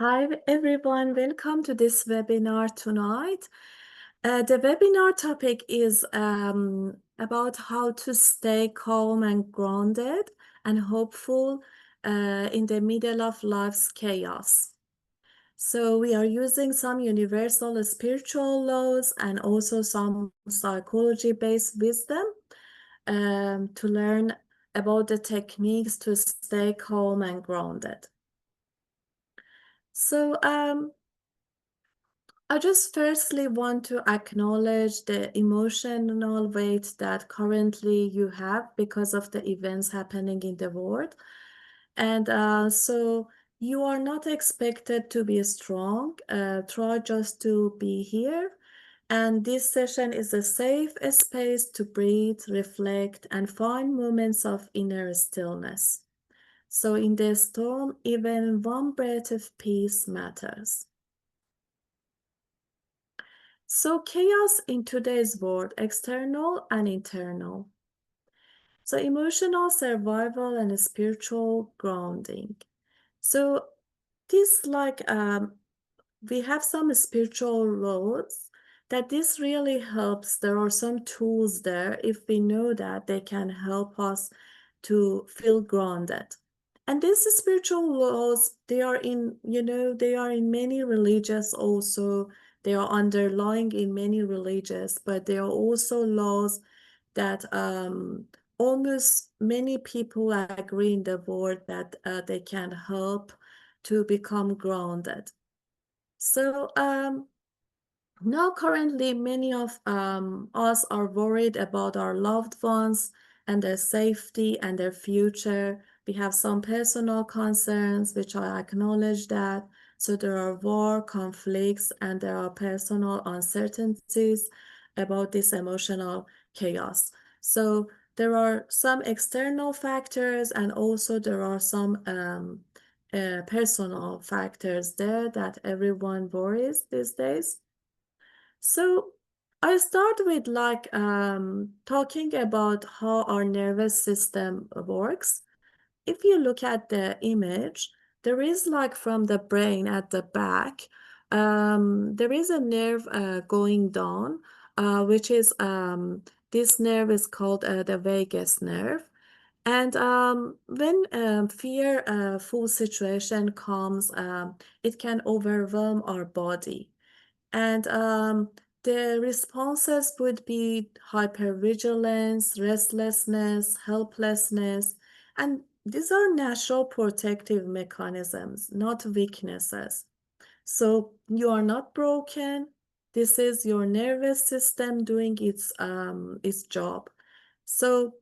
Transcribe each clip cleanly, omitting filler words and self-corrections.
Hi everyone, welcome to this webinar tonight. The webinar topic is about how to stay calm and grounded and hopeful in the middle of life's chaos. So we are using some universal spiritual laws and also some psychology-based wisdom to learn about the techniques to stay calm and grounded. So I just firstly want to acknowledge the emotional weight that currently you have because of the events happening in the world. And so you are not expected to be strong. Try just to be here. And this session is a safe space to breathe, reflect, and find moments of inner stillness. So in the storm, even one breath of peace matters. So chaos in today's world, external and internal. So emotional survival and spiritual grounding. So this we have some spiritual roads that this really helps. There are some tools there if we know that they can help us to feel grounded. And these spiritual laws, they are they are in many religions also. They are underlying in many religions, but they are also laws that almost many people agree in the world that they can help to become grounded. So now currently many of us are worried about our loved ones and their safety and their future. We have some personal concerns, which I acknowledge that. So there are war, conflicts, and there are personal uncertainties about this emotional chaos. So there are some external factors, and also there are some personal factors there that everyone worries these days. So I start with talking about how our nervous system works. If you look at the image, there is like from the brain at the back, there is a nerve going down, which is this nerve is called the vagus nerve. And when fearful situation comes, it can overwhelm our body. And the responses would be hypervigilance, restlessness, helplessness, and these are natural protective mechanisms, not weaknesses. So you are not broken. This is your nervous system doing its job. So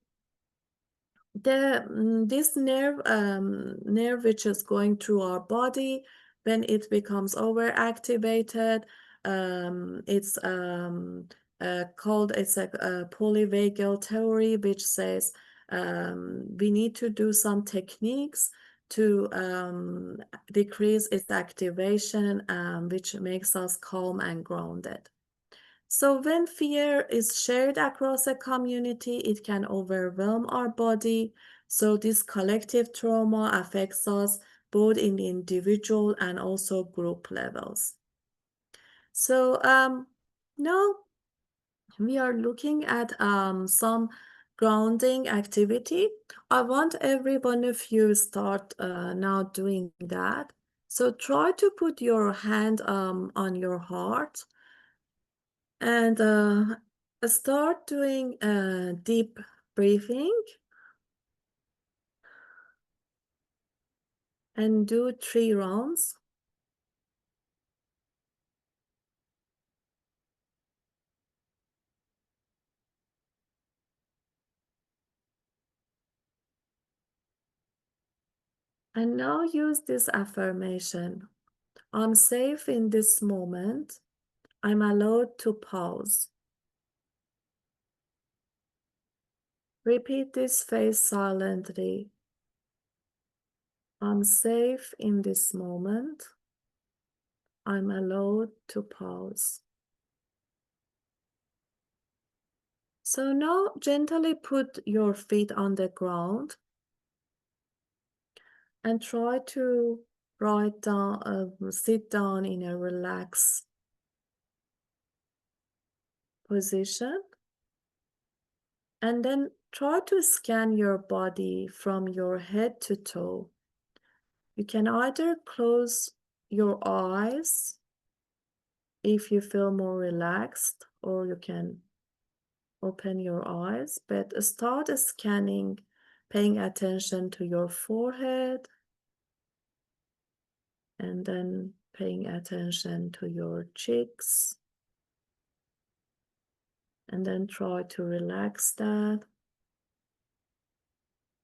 this nerve which is going through our body, when it becomes overactivated, it's called a polyvagal theory, which says we need to do some techniques to decrease its activation, which makes us calm and grounded. So when fear is shared across a community, it can overwhelm our body. So this collective trauma affects us both in the individual and also group levels. So now we are looking at some grounding activity. I want every one of you start now doing that. So try to put your hand on your heart and start doing deep breathing and do 3 rounds. And now use this affirmation. I'm safe in this moment. I'm allowed to pause. Repeat this phrase silently. I'm safe in this moment. I'm allowed to pause. So now gently put your feet on the ground and try to sit down in a relaxed position, and then try to scan your body from your head to toe. You can either close your eyes if you feel more relaxed, or you can open your eyes, but start scanning, paying attention to your forehead, and then paying attention to your cheeks, and then try to relax that.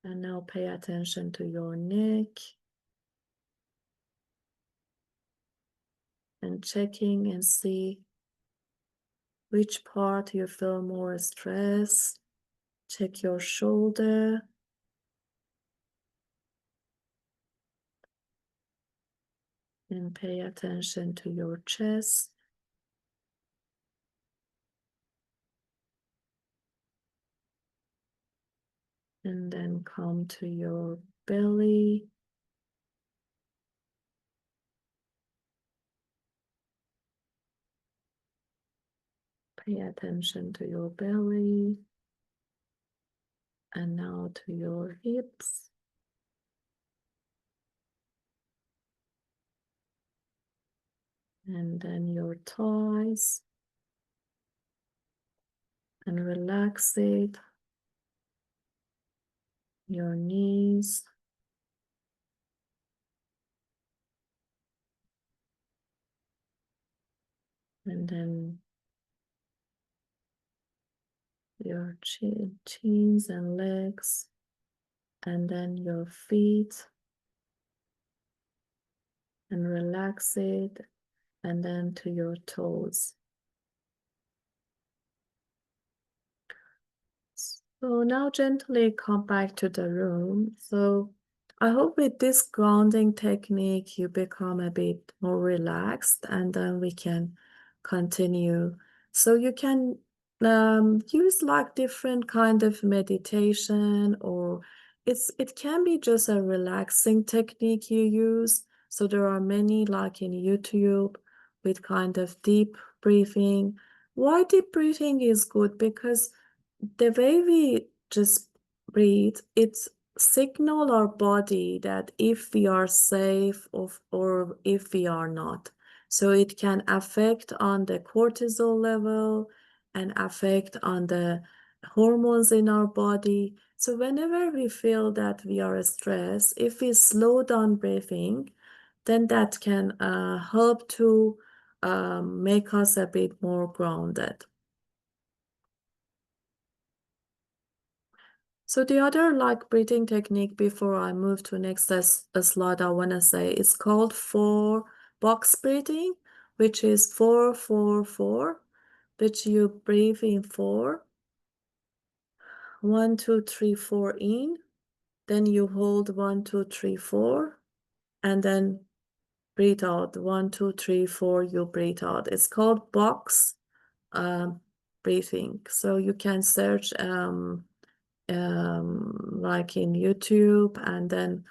And now pay attention to your neck, and checking and see which part you feel more stress. Check your shoulder, and pay attention to your chest. And then come to your belly. Pay attention to your belly. And now to your hips. And then your thighs. And relax it. Your knees. And then your chins and legs. And then your feet. And relax it. And then to your toes. So now gently come back to the room. So I hope with this grounding technique you become a bit more relaxed, and then we can continue. So you can use like different kind of meditation, or it can be just a relaxing technique you use. So there are many like in YouTube with kind of deep breathing. Why deep breathing is good? Because the way we just breathe, it's signal our body that if we are safe or if we are not. So it can affect on the cortisol level and affect on the hormones in our body. So whenever we feel that we are stressed, if we slow down breathing, then that can help to make us a bit more grounded. So the other like breathing technique before I move to next slide, I want to say it's called 4-box breathing, which is 4-4-4, which you breathe in 4, 1, 2, 3, 4 in, then you hold 1, 2, 3, 4, and then breathe out 1, 2, 3, 4. You breathe out. It's called box breathing. So you can search like in YouTube, and then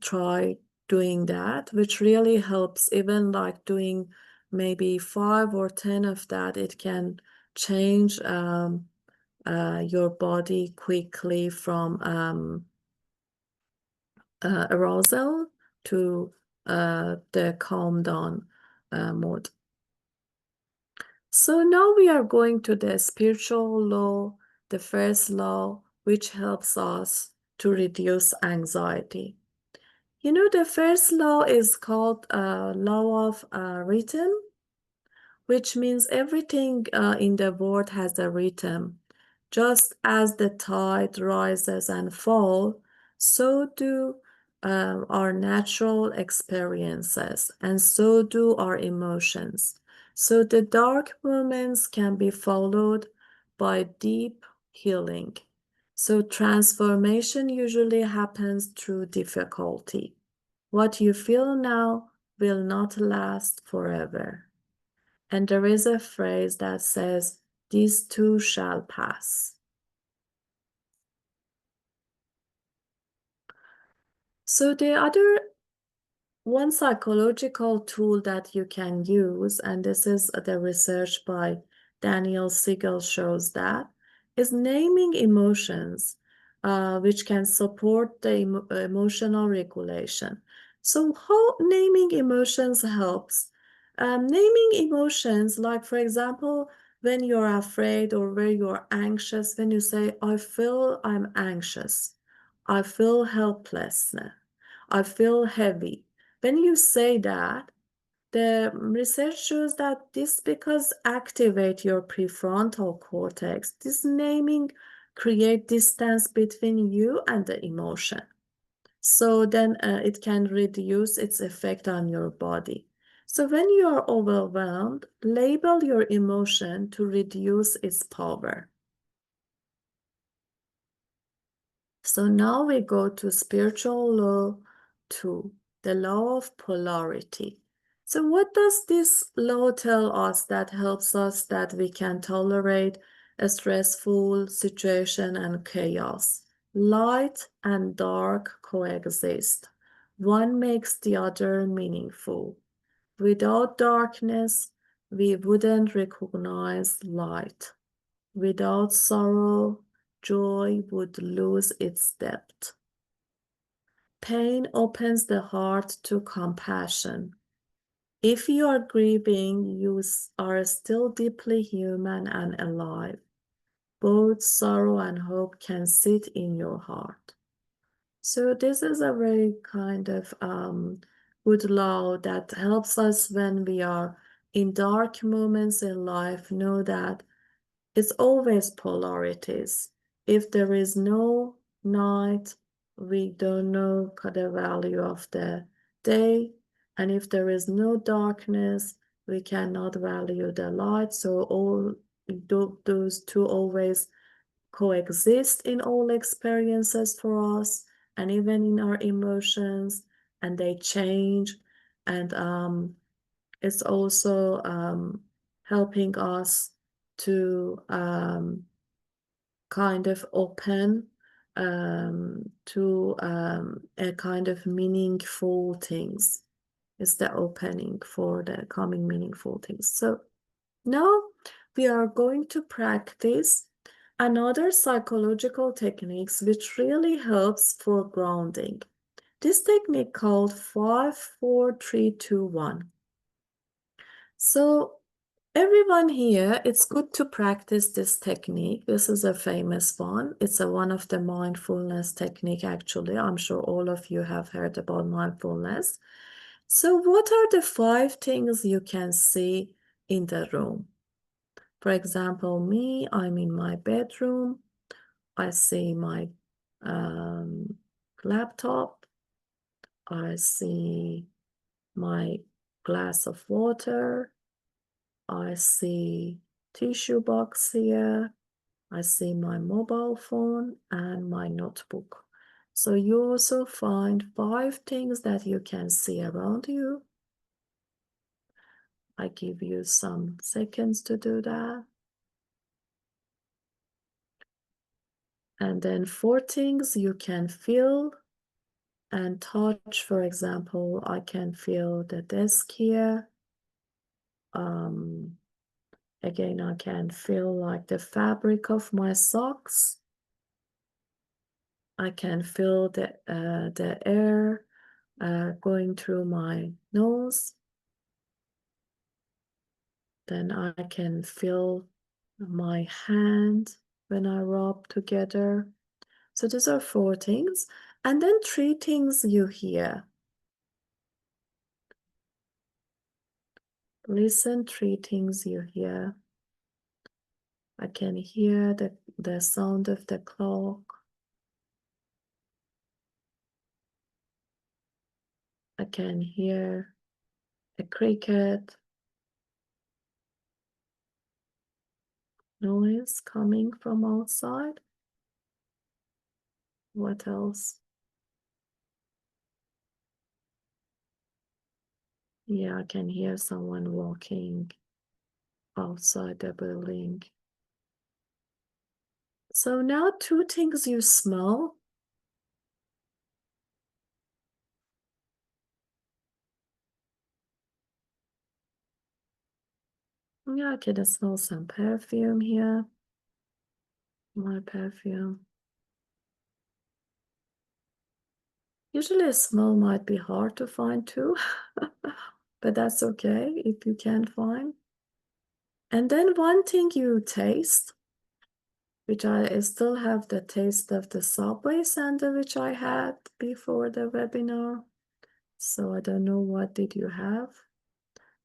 try doing that, which really helps. Even like doing maybe 5 or 10 of that, it can change your body quickly from arousal to the calm down mode. So now we are going to the spiritual law, the first law, which helps us to reduce anxiety. You know, the first law is called law of rhythm, which means everything in the world has a rhythm. Just as the tide rises and falls, so do our natural experiences, and so do our emotions. So the dark moments can be followed by deep healing. So transformation usually happens through difficulty. What you feel now will not last forever. And there is a phrase that says, "These too shall pass." So the other one psychological tool that you can use, and this is the research by Daniel Siegel shows that, is naming emotions, which can support the emotional regulation. So how naming emotions helps? Naming emotions, like for example, when you're afraid or when you're anxious, when you say, I feel I'm anxious, I feel helplessness, I feel heavy. When you say that, the research shows that this because activate your prefrontal cortex. This naming create distance between you and the emotion. So then it can reduce its effect on your body. So when you are overwhelmed, label your emotion to reduce its power. So now we go to spiritual law 2, the law of polarity. So what does this law tell us that helps us that we can tolerate a stressful situation and chaos? Light and dark coexist. One makes the other meaningful. Without darkness, we wouldn't recognize light. Without sorrow, joy would lose its depth. Pain opens the heart to compassion. If you are grieving, you are still deeply human and alive. Both sorrow and hope can sit in your heart. So this is a very kind of good law that helps us when we are in dark moments in life, know that it's always polarities. If there is no night, we don't know the value of the day. And if there is no darkness, we cannot value the light. So all those two always coexist in all experiences for us and even in our emotions, and they change. And it's also helping us to kind of open to a kind of meaningful things. It's the opening for the coming meaningful things. So now we are going to practice another psychological techniques which really helps for grounding. This technique called 5, 4, 3, 2, 1. So everyone here, it's good to practice this technique. This is a famous one. It's one of the mindfulness technique, actually. I'm sure all of you have heard about mindfulness. So what are the 5 things you can see in the room? For example, me, I'm in my bedroom. I see my laptop. I see my glass of water. I see tissue box here. I see my mobile phone and my notebook. So you also find 5 things that you can see around you. I give you some seconds to do that. And then 4 things you can feel and touch. For example, I can feel the desk here. Again, I can feel like the fabric of my socks. I can feel the air going through my nose. Then I can feel my hand when I rub together. So these are 4 things. And then 3 things you hear. Listen, 3 things you hear. I can hear the sound of the clock. I can hear a cricket noise coming from outside. What else? Yeah, I can hear someone walking outside the building. So now 2 things you smell. Yeah, I can smell some perfume here. My perfume. Usually a smell might be hard to find too, but that's okay if you can't find. And then one thing you taste, which I still have the taste of the Subway sandwich I had before the webinar. So I don't know what did you have,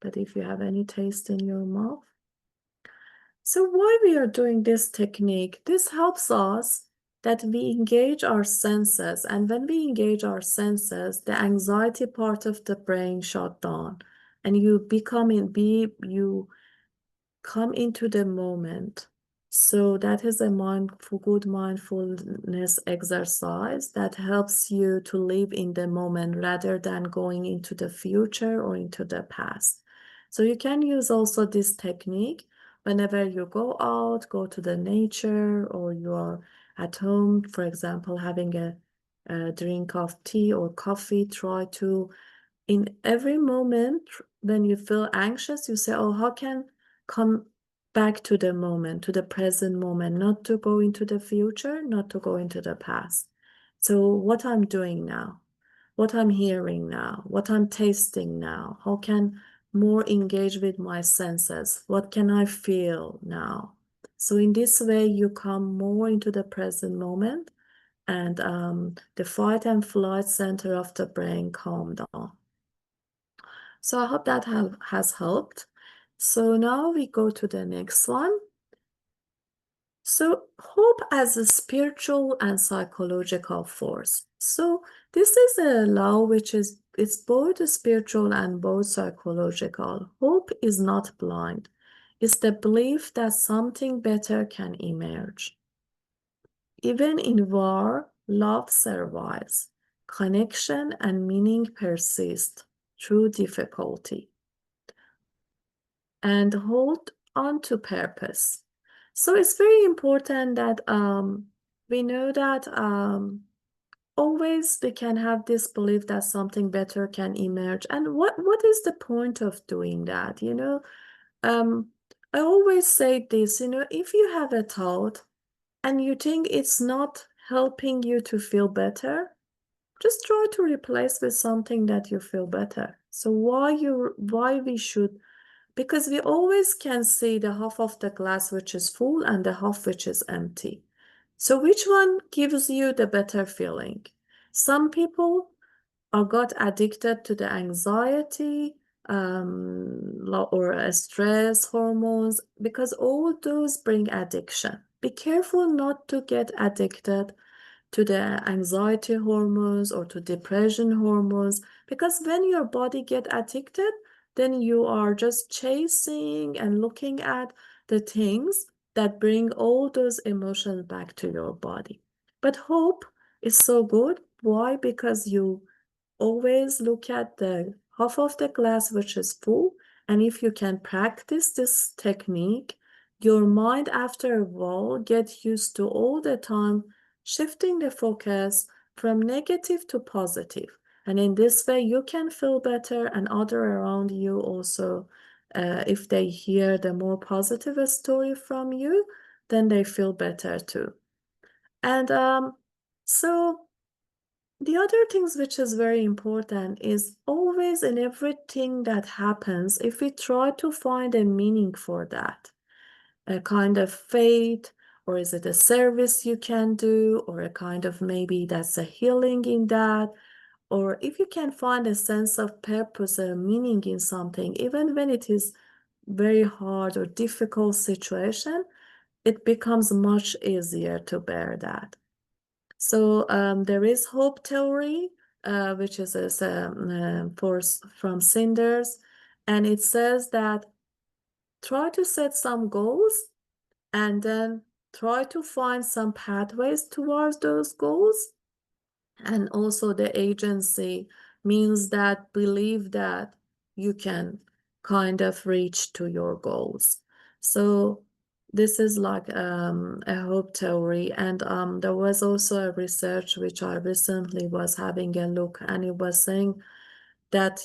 but if you have any taste in your mouth. So why we are doing this technique, this helps us that we engage our senses. And when we engage our senses, the anxiety part of the brain shut down and you come into the moment. So that is a good mindfulness exercise that helps you to live in the moment rather than going into the future or into the past. So you can use also this technique whenever you go out, go to the nature, or you are at home, for example, having a drink of tea or coffee. Try to, in every moment when you feel anxious, you say, oh, how can come back to the moment, to the present moment, not to go into the future, not to go into the past. So what I'm doing now, what I'm hearing now, what I'm tasting now, how can more engage with my senses? What can I feel now? So in this way, you come more into the present moment and the fight and flight center of the brain calm down. So I hope that has helped. So now we go to the next one. So hope as a spiritual and psychological force. So this is a law which is it's both spiritual and both psychological. Hope is not blind. It's the belief that something better can emerge. Even in war, love survives. Connection and meaning persist through difficulty. And hold on to purpose. So it's very important that we know that always we can have this belief that something better can emerge. And what is the point of doing that? Um, I always say this, if you have a thought and you think it's not helping you to feel better, just try to replace with something that you feel better. So why we should, because we always can see the half of the glass which is full and the half which is empty. So which one gives you the better feeling? Some people are got addicted to the anxiety or stress hormones because all those bring addiction. Be careful not to get addicted to the anxiety hormones or to depression hormones, because when your body get addicted, then you are just chasing and looking at the things that bring all those emotions back to your body. But hope is so good. Why? Because you always look at the half of the glass which is full, and if you can practice this technique, your mind after a while get used to all the time shifting the focus from negative to positive. And in this way, you can feel better, and other around you also, if they hear the more positive story from you, then they feel better too. And so the other things which is very important is always in everything that happens, if we try to find a meaning for that, a kind of faith, or is it a service you can do, or a kind of maybe that's a healing in that, or if you can find a sense of purpose or meaning in something, even when it is very hard or difficult situation, it becomes much easier to bear that. So there is hope theory, which is a force from Sanders, and it says that try to set some goals and then try to find some pathways towards those goals. And also the agency means that believe that you can kind of reach to your goals. So this is like a hope theory. And there was also a research which I recently was having a look, and it was saying that,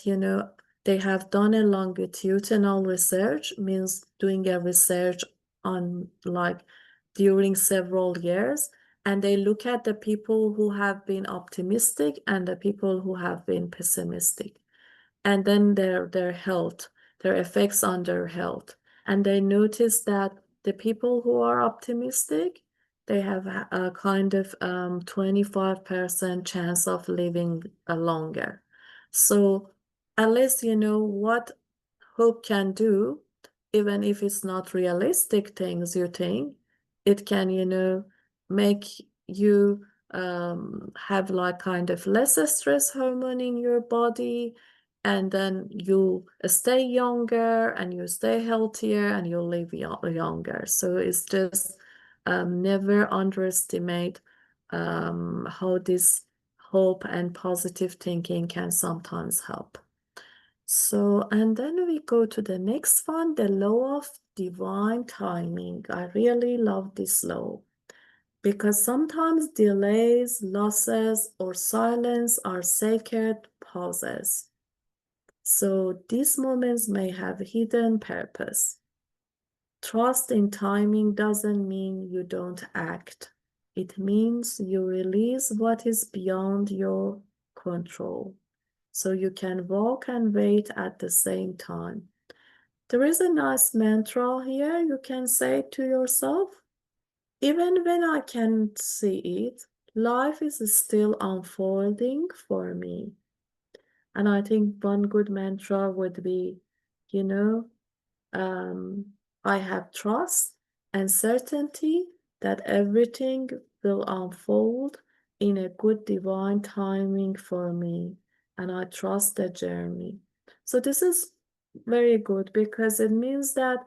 They have done a longitudinal research, means doing a research on like during several years, and they look at the people who have been optimistic and the people who have been pessimistic, and then their health, their effects on their health. And they notice that the people who are optimistic, they have a kind of 25% chance of living longer. So at least you know what hope can do, even if it's not realistic things you think, it can, make you have like kind of less stress hormone in your body, and then you stay younger and you stay healthier and you live younger. So it's just never underestimate how this hope and positive thinking can sometimes help. So, and then we go to the next one, the law of divine timing. I really love this law because sometimes delays, losses, or silence are sacred pauses. So these moments may have hidden purpose. Trust in timing doesn't mean you don't act. It means you release what is beyond your control, so you can walk and wait at the same time. There is a nice mantra here you can say to yourself. Even when I can't see it, life is still unfolding for me. And I think one good mantra would be, you know, I have trust and certainty that everything will unfold in a good divine timing for me, and I trust the journey. So this is very good because it means that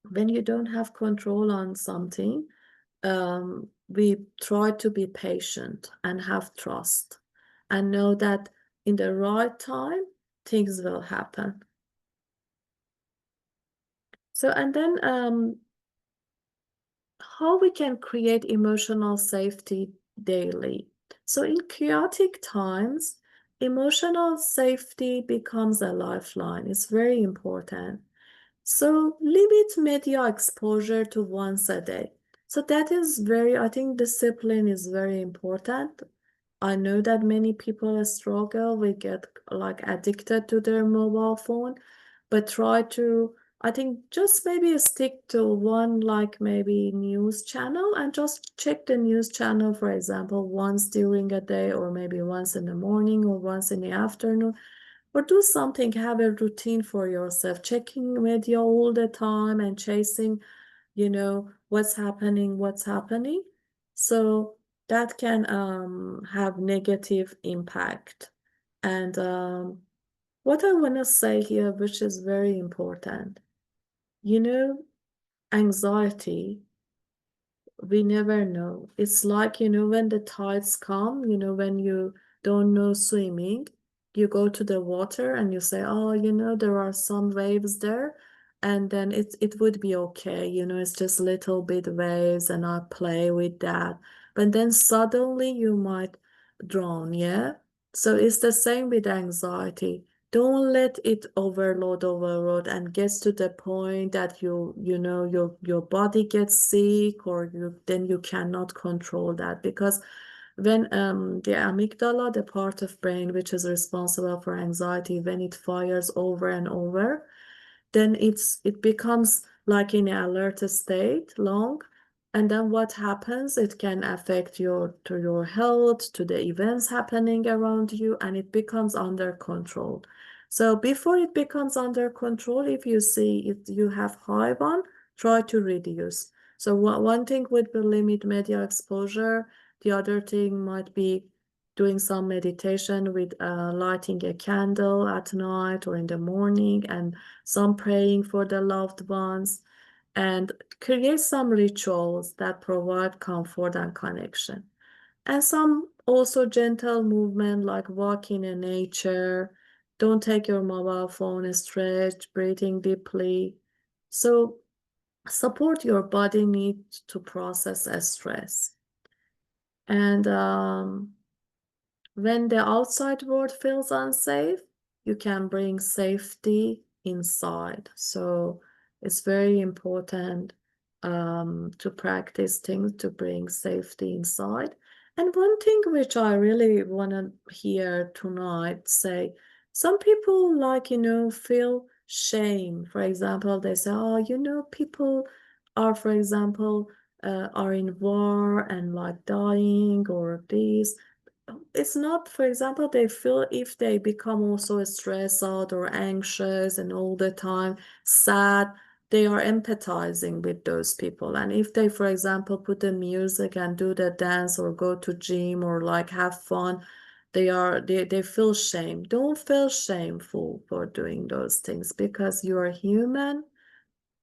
when you don't have control on something, we try to be patient and have trust and know that in the right time, things will happen. So, and then how we can create emotional safety daily. So in chaotic times, emotional safety becomes a lifeline. It's very important. So limit media exposure to once a day. So that is very, I think discipline is very important. I know that many people struggle, we get like addicted to their mobile phone, but try to, I think just maybe stick to one like maybe news channel and just check the news channel, for example, once during a day or maybe once in the morning or once in the afternoon, or do something, have a routine for yourself, checking media all the time and chasing, what's happening. So that can have negative impact. And what I want to say here, which is very important, you know, anxiety, we never know. It's like, when the tides come, when you don't know swimming, you go to the water and you say, oh, there are some waves there. And then it would be okay, it's just little bit waves and I play with that. But then suddenly you might drown, yeah? So it's the same with anxiety. Don't let it overload and gets to the point that your body gets sick, or then you cannot control that, because when the amygdala, the part of brain which is responsible for anxiety, when it fires over and over, then it becomes like in an alert state long. And then what happens, it can affect your health, to the events happening around you, and it becomes under control. So before it becomes under control, if you see if you have high one, try to reduce. So one thing would be limit media exposure. The other thing might be doing some meditation with lighting a candle at night or in the morning, and some praying for the loved ones, and create some rituals that provide comfort and connection. And some also gentle movement like walking in nature. Don't take your mobile phone, stretch, breathing deeply. So support your body need to process stress. And when the outside world feels unsafe, you can bring safety inside. So it's very important to practice things to bring safety inside. And one thing which I really want to hear tonight say, some people feel shame. For example, they say, oh, people are, for example, are in war and like dying or this. It's not, for example, they feel if they become also stressed out or anxious and all the time sad, they are empathizing with those people. And if they, for example, put the music and do the dance or go to gym or like have fun, they feel shame. Don't feel shameful for doing those things because you are human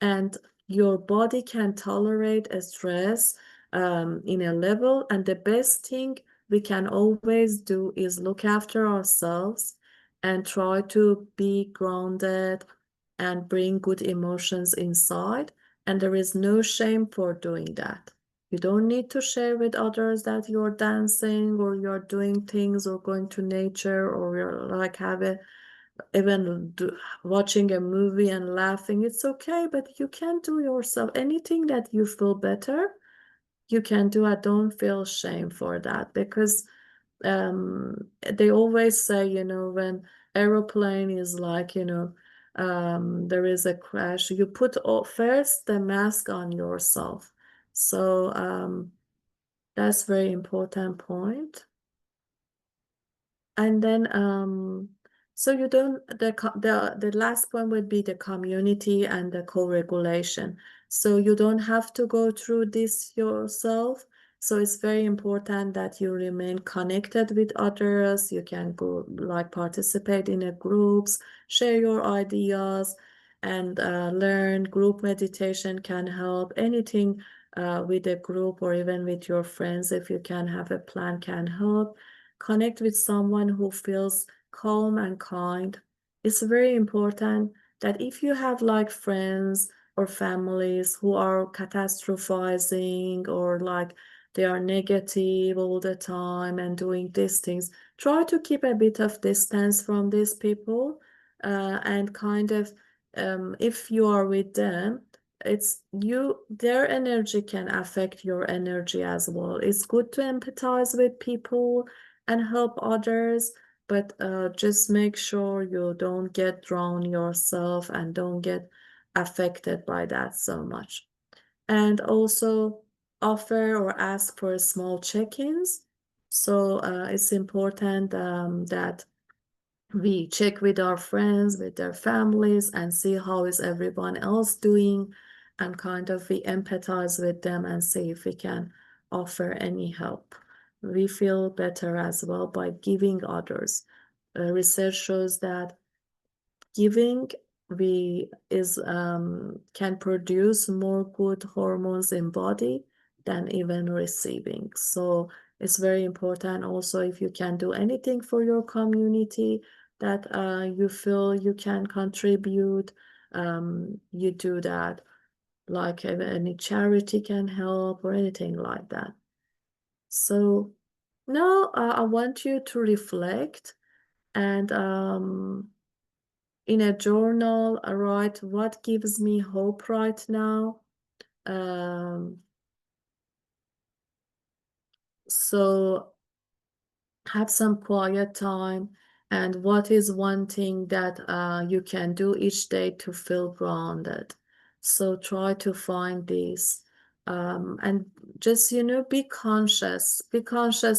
and your body can tolerate a stress in a level. And the best thing we can always do is look after ourselves and try to be grounded and bring good emotions inside. And there is no shame for doing that. You don't need to share with others that you're dancing or you're doing things or going to nature or you're like have a even watching a movie and laughing, it's okay, but you can do yourself anything that you feel better, you can do. I don't feel shame for that because they always say, when aeroplane is like, there is a crash, you put first the mask on yourself. So that's very important point. And then, so you don't, the last one would be the community and the co-regulation. So you don't have to go through this yourself. So it's very important that you remain connected with others. You can go like participate in a groups, share your ideas, and learn. Group meditation can help. Anything with a group or even with your friends, if you can have a plan, can help. Connect with someone who feels calm and kind. It's very important that if you have like friends or families who are catastrophizing or like they are negative all the time and doing these things, try to keep a bit of distance from these people and kind of if you are with them, it's you, their energy can affect your energy as well. It's good to empathize with people and help others, but just make sure you don't get drawn yourself and don't get affected by that so much. And also offer or ask for small check-ins. So it's important that we check with our friends, with their families, and see how is everyone else doing, and kind of we empathize with them and see if we can offer any help. We feel better as well by giving others. Research shows that giving we is can produce more good hormones in body than even receiving. So it's very important also if you can do anything for your community that you feel you can contribute, you do that. Like any charity can help or anything like that. So now I want you to reflect and in a journal, write what gives me hope right now. Um, so have some quiet time, and what is one thing that you can do each day to feel grounded. So try to find this and just be conscious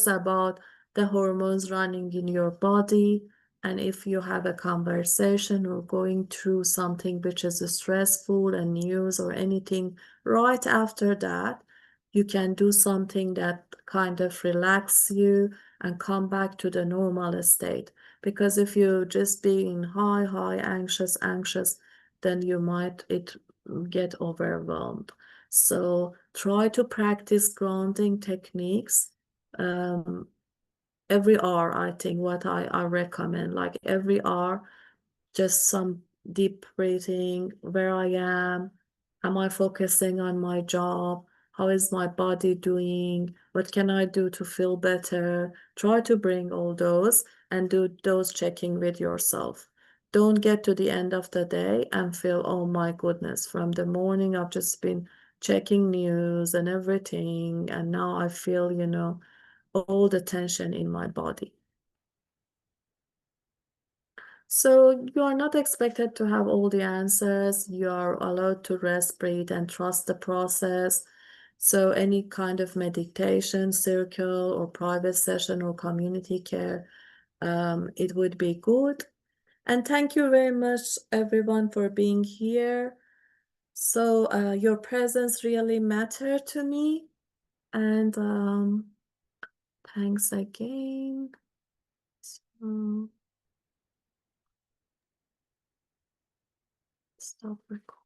about the hormones running in your body. And if you have a conversation or going through something which is stressful and news or anything, right after that you can do something that kind of relax you and come back to the normal state. Because if you just being high, anxious, then you might it get overwhelmed. So try to practice grounding techniques. Um, every hour, I think what I recommend, like every hour, just some deep breathing, where I am I focusing on my job, how is my body doing, what can I do to feel better. Try to bring all those and do those checking with yourself. Don't get to the end of the day and feel, oh my goodness, from the morning I've just been checking news and everything, and now I feel, all the tension in my body. So you are not expected to have all the answers. You are allowed to rest, breathe, and trust the process. So any kind of meditation circle or private session or community care, it would be good. And thank you very much, everyone, for being here. So your presence really mattered to me. And thanks again. So, stop recording.